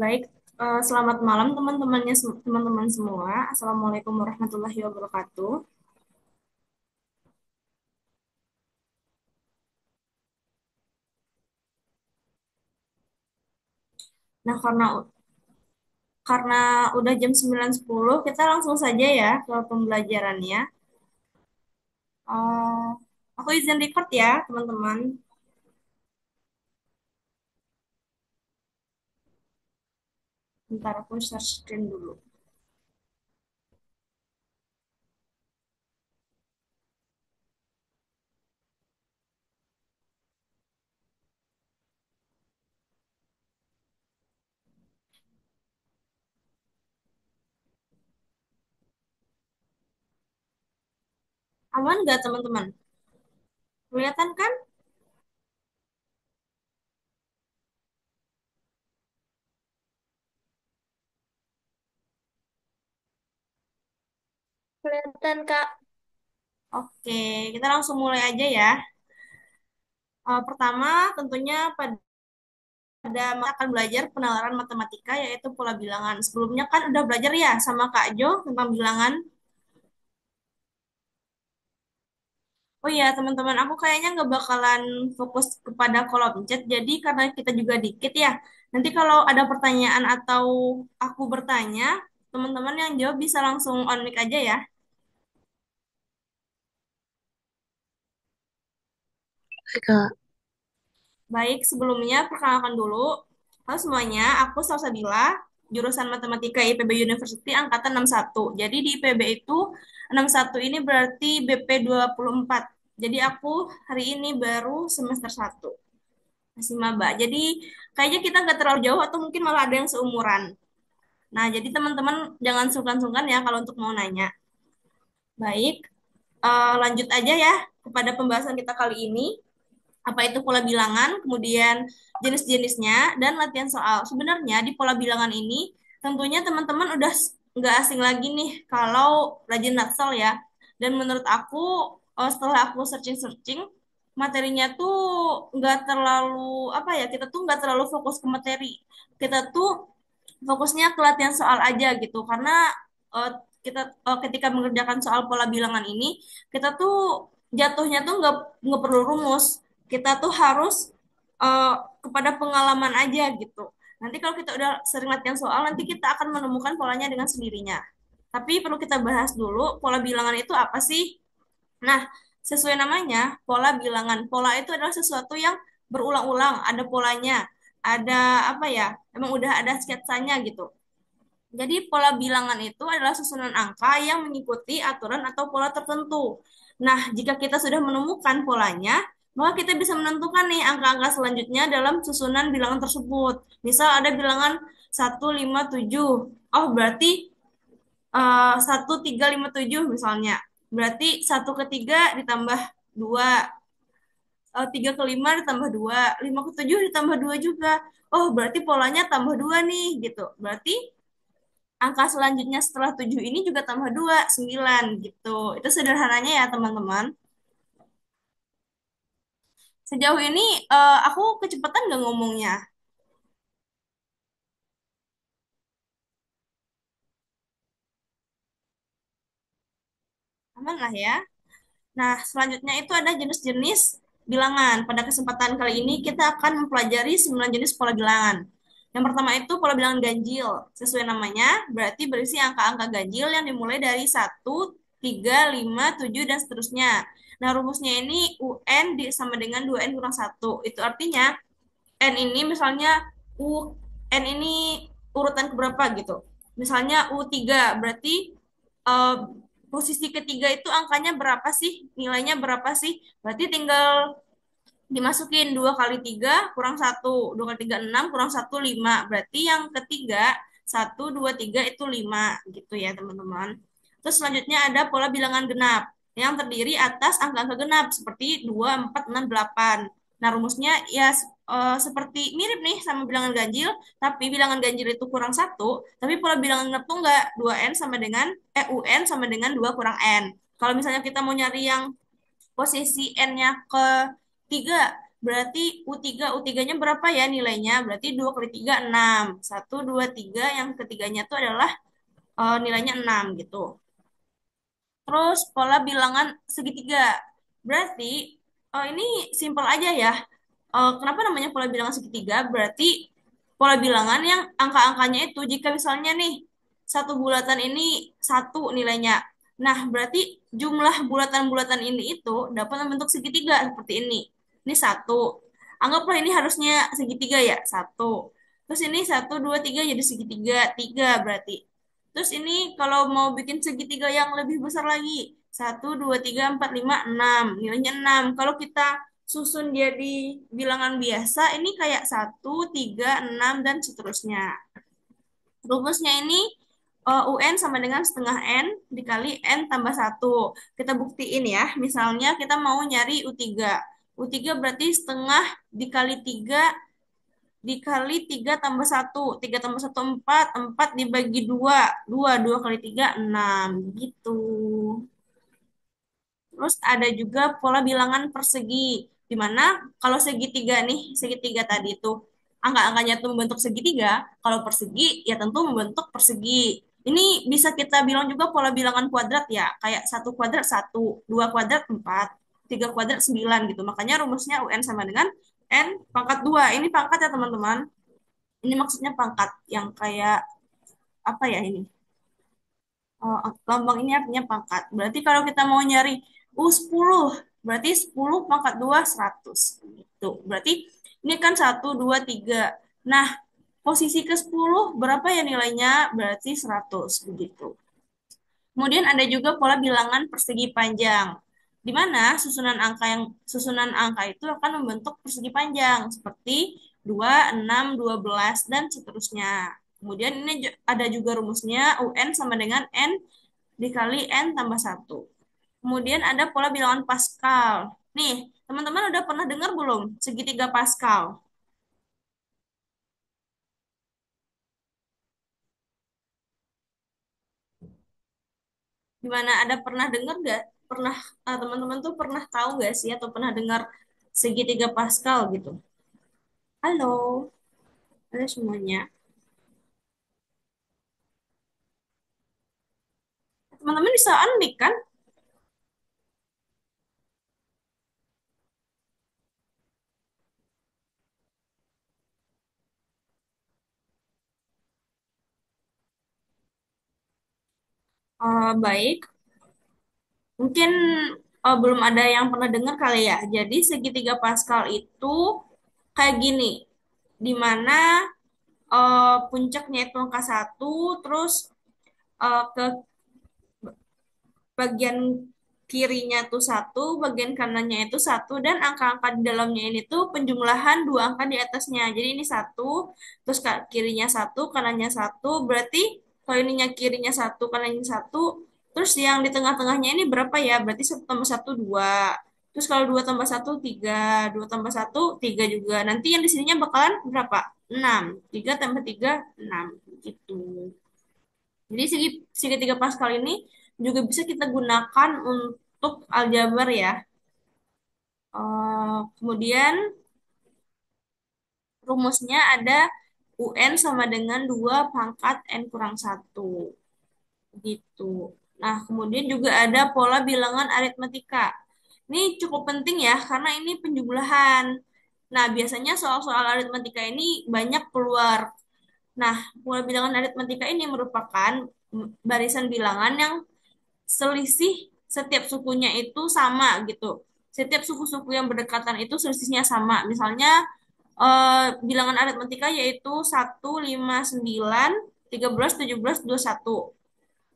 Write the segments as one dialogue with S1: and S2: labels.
S1: Baik, selamat malam teman-teman semua. Assalamualaikum warahmatullahi wabarakatuh. Nah, karena udah jam 9.10, kita langsung saja ya ke pembelajarannya. Eh, aku izin record ya, teman-teman. Bentar aku share screen dulu. Aman nggak teman-teman? Kelihatan kan?
S2: Kelihatan, Kak.
S1: Oke, kita langsung mulai aja ya. Pertama, tentunya pada akan belajar penalaran matematika yaitu pola bilangan. Sebelumnya kan udah belajar ya sama Kak Jo tentang bilangan. Oh iya, teman-teman, aku kayaknya nggak bakalan fokus kepada kolom chat, jadi karena kita juga dikit ya, nanti kalau ada pertanyaan atau aku bertanya, teman-teman yang jawab bisa langsung on mic aja ya.
S2: Oke, Kak.
S1: Baik, sebelumnya perkenalkan dulu. Halo semuanya, aku Salsabila, jurusan Matematika IPB University angkatan 61. Jadi di IPB itu 61 ini berarti BP 24. Jadi aku hari ini baru semester 1. Masih maba. Jadi kayaknya kita nggak terlalu jauh atau mungkin malah ada yang seumuran. Nah, jadi teman-teman jangan sungkan-sungkan ya kalau untuk mau nanya. Baik, lanjut aja ya kepada pembahasan kita kali ini. Apa itu pola bilangan, kemudian jenis-jenisnya, dan latihan soal. Sebenarnya di pola bilangan ini tentunya teman-teman udah nggak asing lagi nih kalau rajin Natsal ya. Dan menurut aku, setelah aku searching-searching, materinya tuh nggak terlalu, apa ya, kita tuh nggak terlalu fokus ke materi. Kita tuh fokusnya ke latihan soal aja gitu. Karena eh, kita ketika mengerjakan soal pola bilangan ini, kita tuh jatuhnya tuh nggak perlu rumus, kita tuh harus eh, kepada pengalaman aja gitu. Nanti kalau kita udah sering latihan soal, nanti kita akan menemukan polanya dengan sendirinya. Tapi perlu kita bahas dulu, pola bilangan itu apa sih? Nah, sesuai namanya, pola bilangan. Pola itu adalah sesuatu yang berulang-ulang, ada polanya, ada apa ya, emang udah ada sketsanya gitu. Jadi pola bilangan itu adalah susunan angka yang mengikuti aturan atau pola tertentu. Nah, jika kita sudah menemukan polanya, maka kita bisa menentukan nih angka-angka selanjutnya dalam susunan bilangan tersebut. Misal ada bilangan 1, 5, 7. Oh, berarti 1, 3, 5, 7 misalnya. Berarti 1 ke 3 ditambah 2, 3 ke 5 ditambah 2, 5 ke 7 ditambah 2 juga. Oh, berarti polanya tambah 2 nih gitu. Berarti angka selanjutnya setelah 7 ini juga tambah 2 9 gitu. Itu sederhananya ya teman-teman. Sejauh ini aku kecepatan nggak ngomongnya? Aman lah ya. Nah, selanjutnya itu ada jenis-jenis bilangan. Pada kesempatan kali ini kita akan mempelajari 9 jenis pola bilangan. Yang pertama itu pola bilangan ganjil. Sesuai namanya, berarti berisi angka-angka ganjil yang dimulai dari 1, 3, 5, 7 dan seterusnya. Nah, rumusnya ini UN sama dengan 2N kurang 1. Itu artinya N ini misalnya UN ini urutan keberapa gitu. Misalnya U3 berarti eh, posisi ketiga itu angkanya berapa sih? Nilainya berapa sih? Berarti tinggal dimasukin 2 kali 3 kurang 1. 2 kali 3 6 kurang 1 5. Berarti yang ketiga 1, 2, 3 itu 5 gitu ya teman-teman. Terus selanjutnya ada pola bilangan genap yang terdiri atas angka-angka genap seperti 2, 4, 6, 8. Nah, rumusnya ya seperti mirip nih sama bilangan ganjil, tapi bilangan ganjil itu kurang 1, tapi pola bilangan genap tuh enggak, 2N sama dengan, UN sama dengan 2 kurang N. Kalau misalnya kita mau nyari yang posisi N-nya ke 3, Berarti U3-nya berapa ya nilainya? Berarti 2 kali 3 6. 1, 2, 3. Yang ketiganya itu adalah nilainya 6 gitu. Terus pola bilangan segitiga. Berarti ini simpel aja ya. Kenapa namanya pola bilangan segitiga? Berarti pola bilangan yang angka-angkanya itu jika misalnya nih satu bulatan ini satu nilainya. Nah, berarti jumlah bulatan-bulatan ini itu dapat membentuk segitiga seperti ini. Ini satu. Anggaplah ini harusnya segitiga ya, satu. Terus ini satu, dua, tiga jadi segitiga, tiga berarti. Terus ini kalau mau bikin segitiga yang lebih besar lagi, satu, dua, tiga, empat, lima, enam. Nilainya 6. Kalau kita susun jadi bilangan biasa, ini kayak satu, tiga, enam, dan seterusnya. Rumusnya ini UN sama dengan setengah N dikali N tambah satu. Kita buktiin ya, misalnya kita mau nyari U3. U3 berarti setengah dikali 3 dikali 3 tambah satu, 3 tambah satu 4, 4 dibagi 2, 2 kali 3 6 gitu. Terus ada juga pola bilangan persegi, di mana kalau segitiga nih, segitiga tadi itu angka-angkanya tuh membentuk segitiga, kalau persegi ya tentu membentuk persegi. Ini bisa kita bilang juga pola bilangan kuadrat ya, kayak satu kuadrat satu, dua kuadrat empat, tiga kuadrat 9 gitu. Makanya rumusnya UN sama dengan N pangkat 2. Ini pangkat ya teman-teman. Ini maksudnya pangkat yang kayak apa ya ini? Lambang ini artinya pangkat. Berarti kalau kita mau nyari U10, berarti 10 pangkat 2 100. Gitu. Berarti ini kan satu 2 3. Nah, posisi ke 10 berapa ya nilainya? Berarti 100. Begitu. Kemudian ada juga pola bilangan persegi panjang, di mana susunan angka itu akan membentuk persegi panjang seperti 2, 6, 12 dan seterusnya. Kemudian ini ada juga rumusnya UN sama dengan N dikali N tambah satu. Kemudian ada pola bilangan Pascal. Nih, teman-teman udah pernah dengar belum segitiga Pascal? Gimana, ada pernah dengar nggak? Pernah, teman-teman tuh pernah tahu nggak sih atau pernah dengar segitiga Pascal gitu? Halo, halo semuanya. Teman-teman bisa unmic kan? Baik, mungkin belum ada yang pernah dengar kali ya. Jadi segitiga Pascal itu kayak gini, di mana puncaknya itu angka satu, terus ke bagian kirinya tuh satu, bagian kanannya itu satu, dan angka-angka di dalamnya ini tuh penjumlahan dua angka di atasnya. Jadi ini satu, terus kirinya satu, kanannya satu, berarti kalau ininya kirinya satu, kanannya satu, terus yang di tengah-tengahnya ini berapa ya? Berarti satu tambah satu, dua. Terus kalau dua tambah satu, tiga. Dua tambah satu, tiga juga. Nanti yang di sininya bakalan berapa? Enam. Tiga tambah tiga, enam. Gitu. Jadi segitiga Pascal ini juga bisa kita gunakan untuk aljabar ya. Kemudian rumusnya ada UN sama dengan 2 pangkat N kurang satu gitu. Nah, kemudian juga ada pola bilangan aritmetika. Ini cukup penting ya, karena ini penjumlahan. Nah, biasanya soal-soal aritmetika ini banyak keluar. Nah, pola bilangan aritmetika ini merupakan barisan bilangan yang selisih setiap sukunya itu sama gitu. Setiap suku-suku yang berdekatan itu selisihnya sama. Misalnya bilangan aritmetika yaitu 1, 5, 9, 13, 17, 21.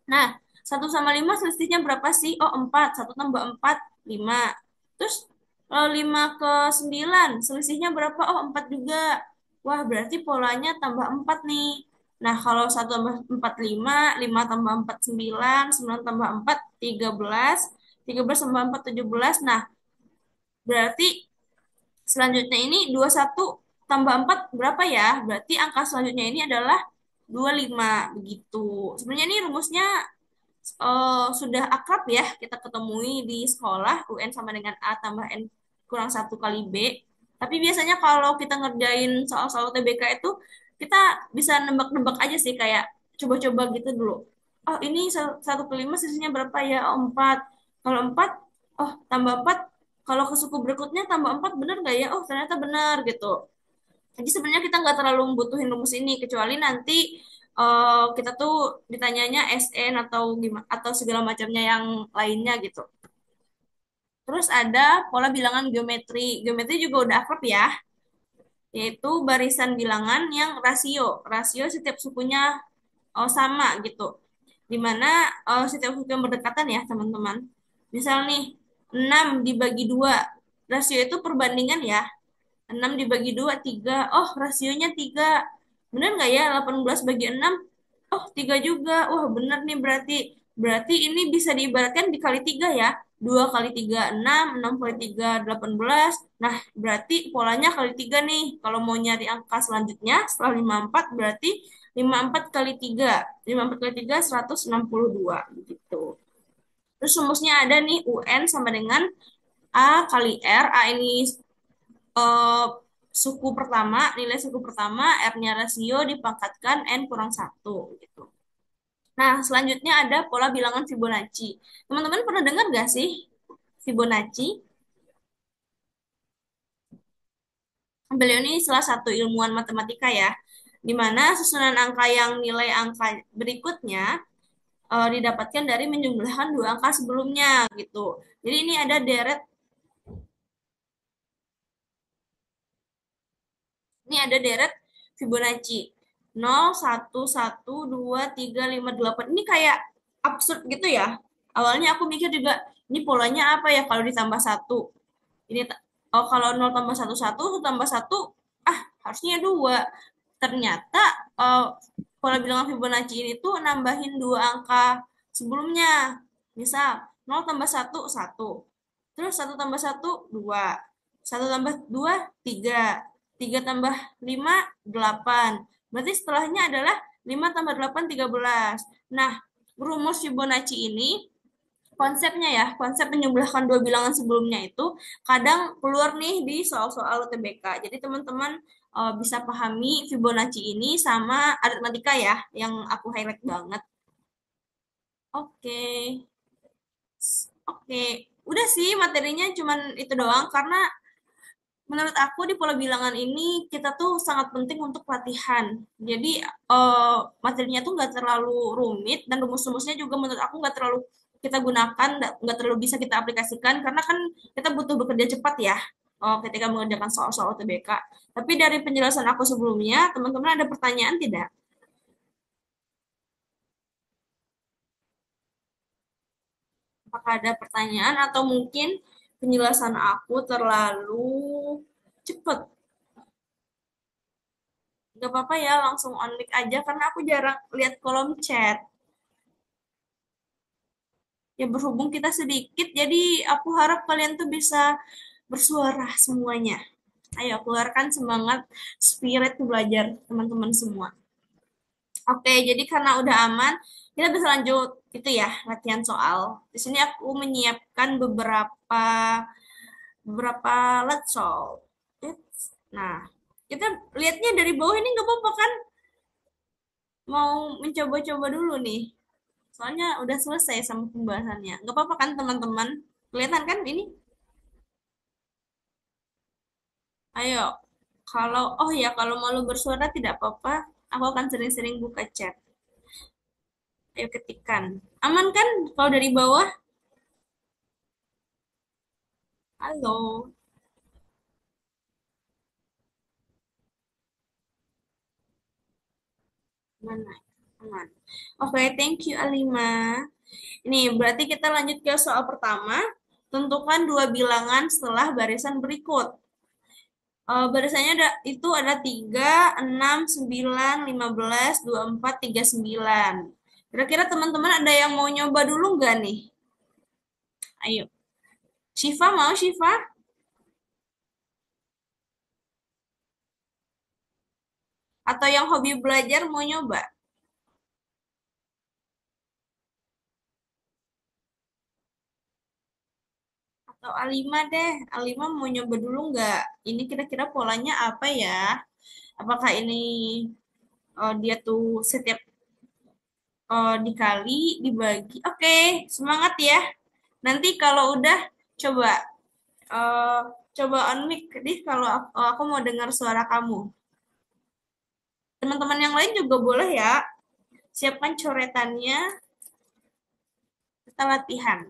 S1: Nah, satu sama 5 selisihnya berapa sih? Oh, 4. Satu tambah 4, 5. Terus 5 ke 9 selisihnya berapa? Oh, 4 juga. Wah, berarti polanya tambah 4 nih. Nah, kalau satu tambah 4, 5. 5 tambah 4, 9. 9 tambah 4, 13. 13 tambah 4, 17. Nah, berarti selanjutnya ini 21 tambah 4 berapa ya? Berarti angka selanjutnya ini adalah 25 begitu. Sebenarnya ini rumusnya sudah akrab ya kita ketemui di sekolah UN sama dengan A tambah N kurang satu kali B. Tapi biasanya kalau kita ngerjain soal-soal UTBK itu, kita bisa nebak-nebak aja sih, kayak coba-coba gitu dulu. Oh, ini satu ke lima sisinya berapa ya? Oh, empat. Kalau empat, oh tambah empat. Kalau ke suku berikutnya tambah empat, bener nggak ya? Oh, ternyata benar gitu. Jadi sebenarnya kita nggak terlalu membutuhin rumus ini, kecuali nanti kita tuh ditanyanya SN atau gimana atau segala macamnya yang lainnya gitu. Terus ada pola bilangan geometri. Geometri juga udah akrab ya, yaitu barisan bilangan yang rasio. Rasio setiap sukunya sama gitu. Dimana setiap suku yang berdekatan ya teman-teman. Misal nih, 6 dibagi 2. Rasio itu perbandingan ya. 6 dibagi 2 3. Oh, rasionya 3. Bener nggak ya? 18 bagi 6. Oh, 3 juga. Wah, bener nih berarti. Berarti ini bisa diibaratkan dikali 3 ya. 2 kali 3 6, 6 kali 3 18. Nah, berarti polanya kali 3 nih. Kalau mau nyari angka selanjutnya setelah 54 berarti 54 kali 3. 54 kali 3 162 gitu. Terus rumusnya ada nih UN sama dengan A kali R. A ini eh, suku pertama, nilai suku pertama, R-nya rasio dipangkatkan N kurang satu gitu. Nah, selanjutnya ada pola bilangan Fibonacci. Teman-teman pernah dengar gak sih Fibonacci? Beliau ini salah satu ilmuwan matematika ya, di mana susunan angka yang nilai angka berikutnya didapatkan dari menjumlahkan dua angka sebelumnya gitu. Jadi ini ada deret, Fibonacci 0 1 1 2 3 5 8. Ini kayak absurd gitu ya. Awalnya aku mikir juga, ini polanya apa ya kalau ditambah satu. Ini oh kalau 0 tambah 1 1, 1 tambah satu, ah harusnya 2. Ternyata eh, pola bilangan Fibonacci ini tuh nambahin dua angka sebelumnya. Misal 0 tambah 1 1. Terus 1 tambah 1 2. 1 tambah 2 3. 3 tambah 5 8. Berarti setelahnya adalah 5 tambah 8 13. Nah, rumus Fibonacci ini konsepnya ya, konsep menjumlahkan dua bilangan sebelumnya itu kadang keluar nih di soal-soal UTBK. Jadi teman-teman bisa pahami Fibonacci ini sama aritmatika ya, yang aku highlight banget. Oke, oke. Udah sih materinya cuman itu doang karena menurut aku di pola bilangan ini kita tuh sangat penting untuk latihan. Jadi materinya tuh nggak terlalu rumit dan rumus-rumusnya juga menurut aku nggak terlalu kita gunakan, nggak terlalu bisa kita aplikasikan karena kan kita butuh bekerja cepat ya ketika mengerjakan soal-soal UTBK. Tapi dari penjelasan aku sebelumnya, teman-teman ada pertanyaan tidak? Apakah ada pertanyaan atau mungkin penjelasan aku terlalu cepat? Gak apa-apa ya, langsung on mic aja karena aku jarang lihat kolom chat. Ya berhubung kita sedikit, jadi aku harap kalian tuh bisa bersuara semuanya. Ayo keluarkan semangat spirit belajar teman-teman semua. Oke, jadi karena udah aman, kita bisa lanjut itu ya latihan soal. Di sini aku menyiapkan beberapa soal. Nah, kita lihatnya dari bawah ini nggak apa-apa kan? Mau mencoba-coba dulu nih. Soalnya udah selesai sama pembahasannya. Nggak apa-apa kan teman-teman? Kelihatan kan ini? Ayo, oh ya, kalau malu bersuara tidak apa-apa. Aku akan sering-sering buka chat. Ayo ketikkan. Aman kan kalau dari bawah? Halo, mana? Aman. Oke, thank you Alima. Ini berarti kita lanjut ke soal pertama. Tentukan dua bilangan setelah barisan berikut. Barisannya itu ada 3, 6, 9, 15, 24, 39. Kira-kira teman-teman ada yang mau nyoba dulu nggak nih? Ayo. Shiva mau Shiva? Atau yang hobi belajar mau nyoba? Atau A5 deh. A5 mau nyoba dulu nggak? Ini kira-kira polanya apa ya? Apakah ini dia tuh setiap dikali dibagi? Oke, semangat ya. Nanti kalau udah coba eh, coba on mic deh kalau aku mau dengar suara kamu. Teman-teman yang lain juga boleh ya. Siapkan coretannya, kita latihan.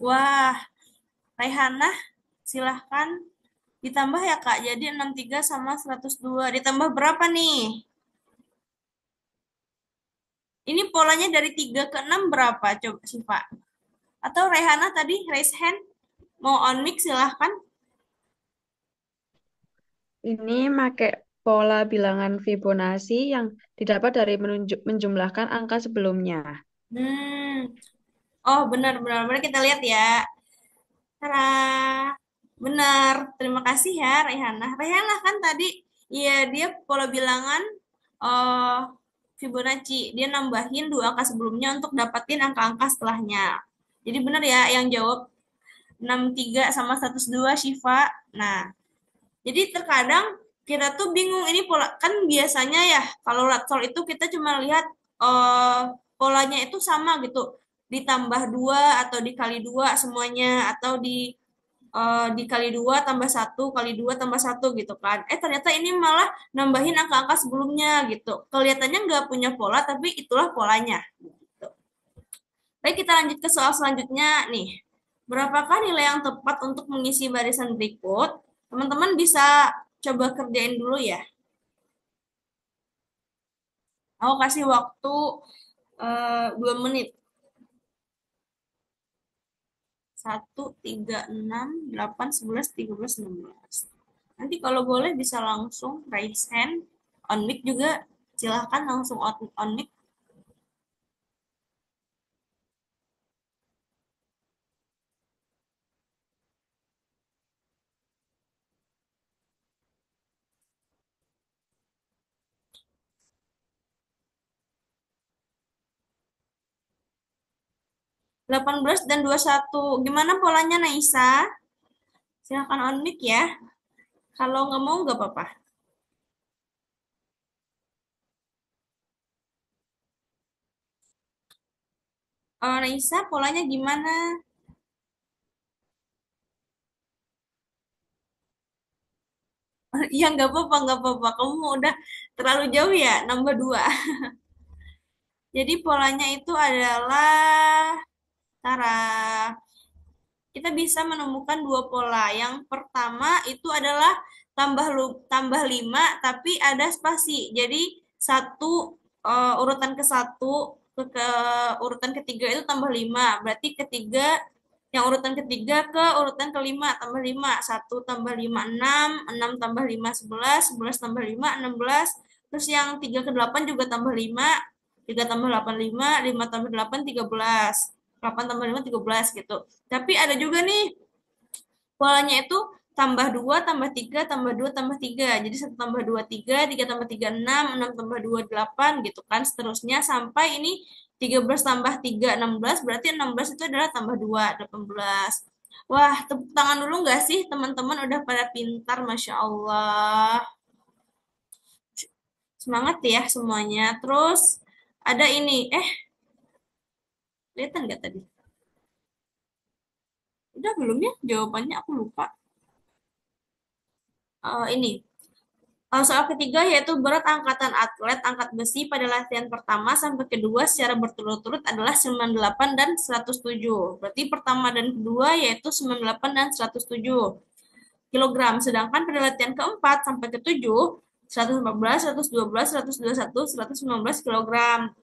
S1: Wah, Raihana, silahkan ditambah ya Kak. Jadi 63 sama 102. Ditambah berapa nih? Ini polanya dari 3 ke 6 berapa? Coba Siva. Atau Raihana tadi raise hand. Mau on mic silahkan.
S3: Ini pakai pola bilangan Fibonacci yang didapat dari menjumlahkan angka sebelumnya.
S1: Hmm. Oh, benar-benar. Benar kita lihat ya. Tara. Benar. Terima kasih ya, Raihana. Raihana kan tadi, iya dia pola bilangan eh Fibonacci. Dia nambahin dua angka sebelumnya untuk dapatin angka-angka setelahnya. Jadi benar ya yang jawab 63 sama 102 Shiva. Nah, jadi terkadang kita tuh bingung ini pola kan biasanya ya kalau latsol itu kita cuma lihat eh, polanya itu sama gitu ditambah dua atau dikali dua semuanya atau dikali dua tambah satu kali dua tambah satu gitu kan. Ternyata ini malah nambahin angka-angka sebelumnya gitu. Kelihatannya nggak punya pola tapi itulah polanya. Gitu. Baik kita lanjut ke soal selanjutnya nih. Berapakah nilai yang tepat untuk mengisi barisan berikut? Teman-teman bisa coba kerjain dulu ya. Aku kasih waktu 2 menit. 1, 3, 6, 8, 11, 13, 16. Nanti kalau boleh bisa langsung raise hand. On mic juga silahkan langsung on mic. 18 dan 21. Gimana polanya Naisa? Silahkan on mic ya. Kalau nggak mau nggak apa-apa. Naisa polanya gimana? Iya nggak apa-apa, nggak apa-apa. Kamu udah terlalu jauh ya, nambah dua. Jadi polanya itu adalah Tara. Kita bisa menemukan dua pola. Yang pertama itu adalah tambah 5 tapi ada spasi. Jadi satu urutan ke satu ke urutan ketiga itu tambah 5. Berarti ketiga yang urutan ketiga ke urutan kelima tambah 5. Satu tambah 5 6, 6 tambah 5 11, 11 tambah 5 16. Terus yang 3 ke 8 juga tambah 5, 3 tambah 8 5, 5 tambah 8 13. 8 tambah 5 13 gitu. Tapi ada juga nih polanya itu tambah 2 tambah 3 tambah 2 tambah 3. Jadi 1 tambah 2 3, 3 tambah 3 6, 6 tambah 2 8 gitu kan. Seterusnya sampai ini 13 tambah 3 16, berarti 16 itu adalah tambah 2 18. Wah, tepuk tangan dulu nggak sih teman-teman udah pada pintar, Masya Allah. Semangat ya semuanya. Terus ada ini, kelihatan nggak tadi? Udah belum ya jawabannya aku lupa. Ini soal ketiga yaitu berat angkatan atlet angkat besi pada latihan pertama sampai kedua secara berturut-turut adalah 98 dan 107. Berarti pertama dan kedua yaitu 98 dan 107 kilogram. Sedangkan pada latihan keempat sampai ketujuh 114, 112, 121, 119 kilogram.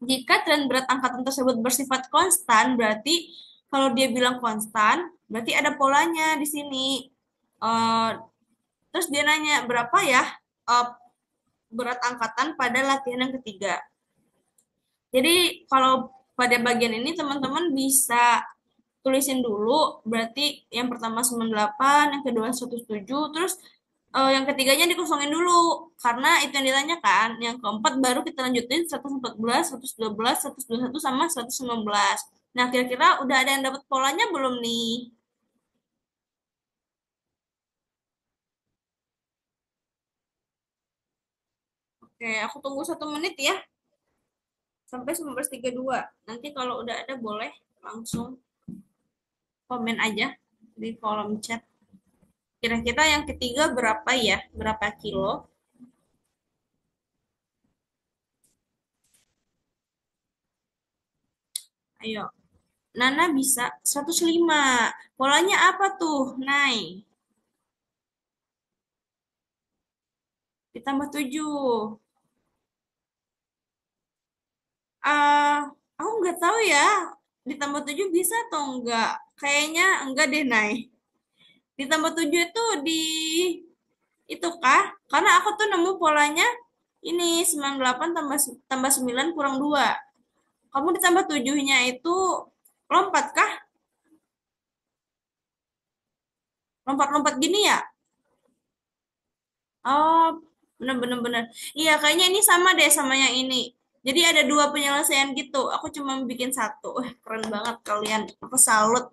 S1: Jika tren berat angkatan tersebut bersifat konstan, berarti Kalau dia bilang konstan, berarti ada polanya di sini. Eh, Terus dia nanya berapa ya eh, berat angkatan pada latihan yang ketiga. Jadi kalau pada bagian ini teman-teman bisa tulisin dulu, berarti yang pertama 98, yang kedua 107, terus yang ketiganya dikosongin dulu, karena itu yang ditanyakan. Yang keempat baru kita lanjutin 114, 112, 121, sama 119. Nah, kira-kira udah ada yang dapat polanya belum nih? Oke, aku tunggu 1 menit ya, sampai 19.32. Nanti kalau udah ada boleh langsung komen aja di kolom chat. Kira-kira yang ketiga berapa ya? Berapa kilo? Ayo. Nana bisa 105. Polanya apa tuh, Nay? Ditambah 7. Ah, aku nggak tahu ya. Ditambah 7 bisa atau enggak? Kayaknya enggak deh, Nay. Ditambah 7 itu di itu kah? Karena aku tuh nemu polanya ini 98 tambah 9 kurang 2. Kamu ditambah 7-nya itu lompat kah? Lompat-lompat gini ya? Oh, bener-bener bener. Iya, kayaknya ini sama deh sama yang ini. Jadi ada dua penyelesaian gitu. Aku cuma bikin satu. Keren banget kalian. Aku salut.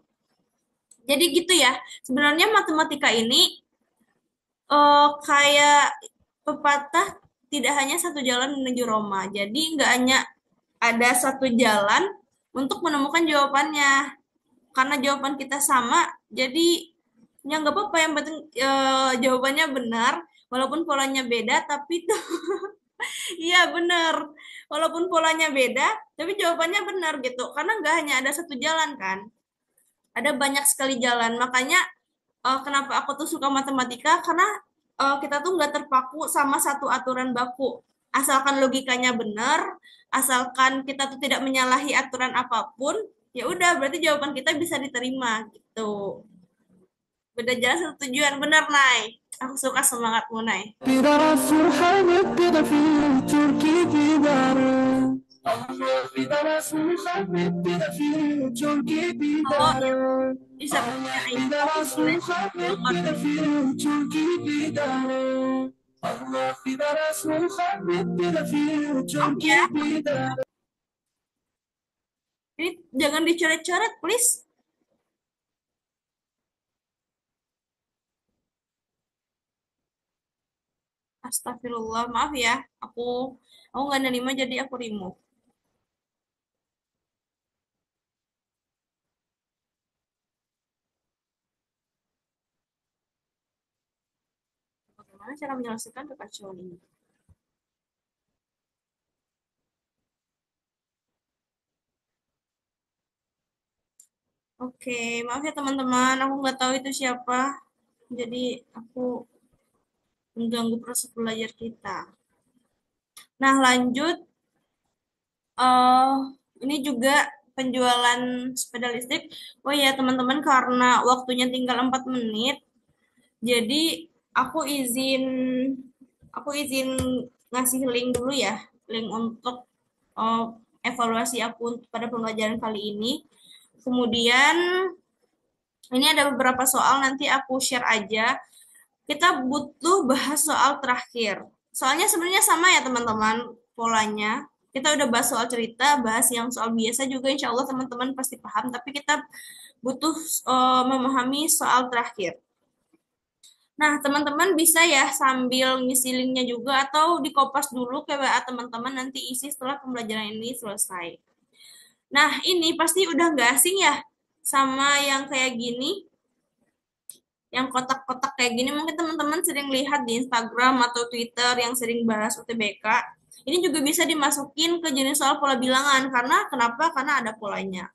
S1: Jadi gitu ya. Sebenarnya matematika ini kayak pepatah, tidak hanya satu jalan menuju Roma. Jadi nggak hanya ada satu jalan untuk menemukan jawabannya. Karena jawaban kita sama, jadi ya nggak apa-apa, yang penting jawabannya benar, walaupun polanya beda, tapi tuh iya benar, walaupun polanya beda, tapi jawabannya benar gitu, karena nggak hanya ada satu jalan kan, ada banyak sekali jalan. Makanya kenapa aku tuh suka matematika, karena kita tuh nggak terpaku sama satu aturan baku, asalkan logikanya benar, asalkan kita tuh tidak menyalahi aturan apapun, ya udah berarti jawaban kita bisa diterima gitu. Beda jalan satu tujuan, bener Nay. Aku suka semangatmu Nay. Kalau yang bisa punya info boleh banget. Oke ya, ini jangan dicoret-coret please. Astagfirullah, maaf ya. Aku nggak nerima jadi aku remove. Bagaimana cara menyelesaikan kekacauan ini? Oke, maaf ya teman-teman, aku nggak tahu itu siapa. Jadi aku mengganggu proses belajar kita. Nah, lanjut. eh ini juga penjualan sepeda listrik. Oh ya, teman-teman, karena waktunya tinggal 4 menit, jadi aku izin aku izin ngasih link dulu ya, link untuk eh, evaluasi aku pada pembelajaran kali ini. Kemudian ini ada beberapa soal, nanti aku share aja. Kita butuh bahas soal terakhir. Soalnya sebenarnya sama ya teman-teman polanya. Kita udah bahas soal cerita, bahas yang soal biasa juga, insya Allah teman-teman pasti paham. Tapi kita butuh memahami soal terakhir. Nah, teman-teman bisa ya sambil ngisi linknya juga, atau di kopas dulu ke WA teman-teman, nanti isi setelah pembelajaran ini selesai. Nah, ini pasti udah nggak asing ya sama yang kayak gini, yang kotak-kotak kayak gini. Mungkin teman-teman sering lihat di Instagram atau Twitter yang sering bahas UTBK. Ini juga bisa dimasukin ke jenis soal pola bilangan. Karena kenapa? Karena ada polanya.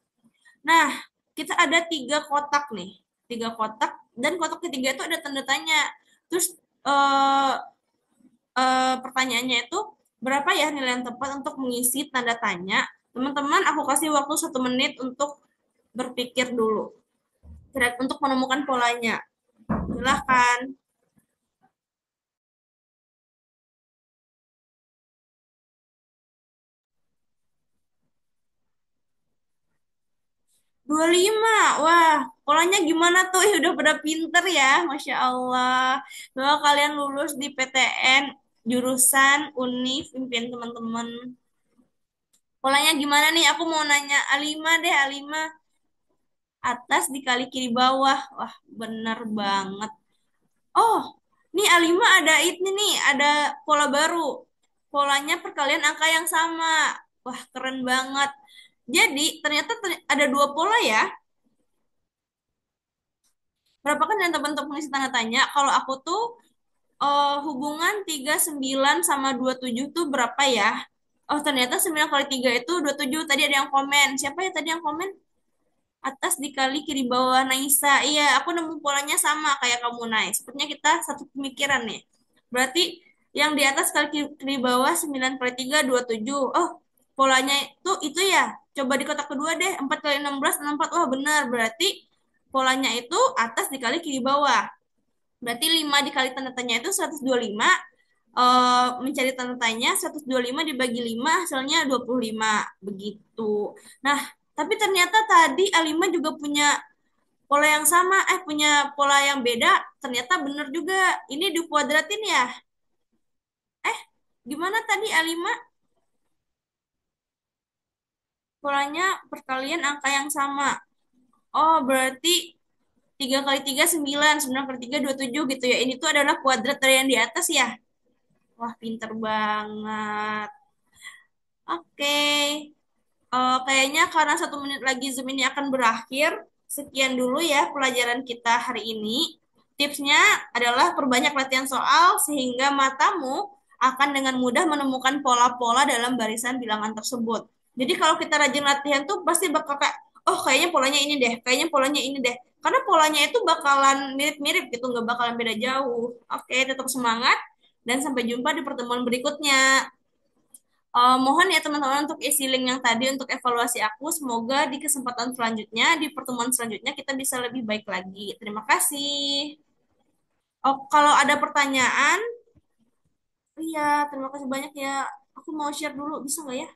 S1: Nah, kita ada 3 kotak nih. 3 kotak, dan kotak ketiga itu ada tanda tanya. Terus eh, pertanyaannya itu, berapa ya nilai yang tepat untuk mengisi tanda tanya? Teman-teman, aku kasih waktu 1 menit untuk berpikir dulu untuk menemukan polanya. Silahkan. 25. Wah, polanya gimana tuh? Udah pada pinter ya, Masya Allah. Semoga kalian lulus di PTN, jurusan UNIF, impian teman-teman. Polanya gimana nih? Aku mau nanya A5 deh, A5. Atas dikali kiri bawah. Wah, bener banget. Oh, nih A5 ada ini nih, ada pola baru. Polanya perkalian angka yang sama. Wah, keren banget. Jadi, ternyata ada dua pola ya. Berapa kan yang bentuk pengisi tanda tanya? Kalau aku tuh hubungan 39 sama 27 tuh berapa ya? Oh, ternyata 9 kali 3 itu 27. Tadi ada yang komen. Siapa ya tadi yang komen? Atas dikali kiri bawah Naisa. Iya, aku nemu polanya sama kayak kamu, Nais. Sepertinya kita satu pemikiran nih. Berarti yang di atas kali kiri bawah 9 kali 3 27. Oh, polanya itu ya. Coba di kotak kedua deh. 4 kali 16 64. Wah, benar. Berarti polanya itu atas dikali kiri bawah. Berarti 5 dikali tanda tanya itu 125. Mencari tanda tanya 125 dibagi 5 hasilnya 25. Begitu. Nah, tapi ternyata tadi A5 juga punya pola yang sama, punya pola yang beda. Ternyata benar juga. Ini dikuadratin ya. Eh, gimana tadi A5? Polanya perkalian angka yang sama. Oh, berarti 3 kali 3 9, 9 kali 3 27 gitu ya. Ini tuh adalah kuadrat dari yang di atas ya. Wah, pinter banget. Oke. Kayaknya karena 1 menit lagi Zoom ini akan berakhir. Sekian dulu ya pelajaran kita hari ini. Tipsnya adalah perbanyak latihan soal sehingga matamu akan dengan mudah menemukan pola-pola dalam barisan bilangan tersebut. Jadi kalau kita rajin latihan tuh pasti bakal kayak, oh kayaknya polanya ini deh, kayaknya polanya ini deh. Karena polanya itu bakalan mirip-mirip gitu, nggak bakalan beda jauh. Oke, tetap semangat dan sampai jumpa di pertemuan berikutnya. Mohon ya teman-teman untuk isi link yang tadi untuk evaluasi aku. Semoga di kesempatan selanjutnya, di pertemuan selanjutnya kita bisa lebih baik lagi. Terima kasih. Oh, kalau ada pertanyaan, iya terima kasih banyak ya. Aku mau share dulu, bisa nggak ya?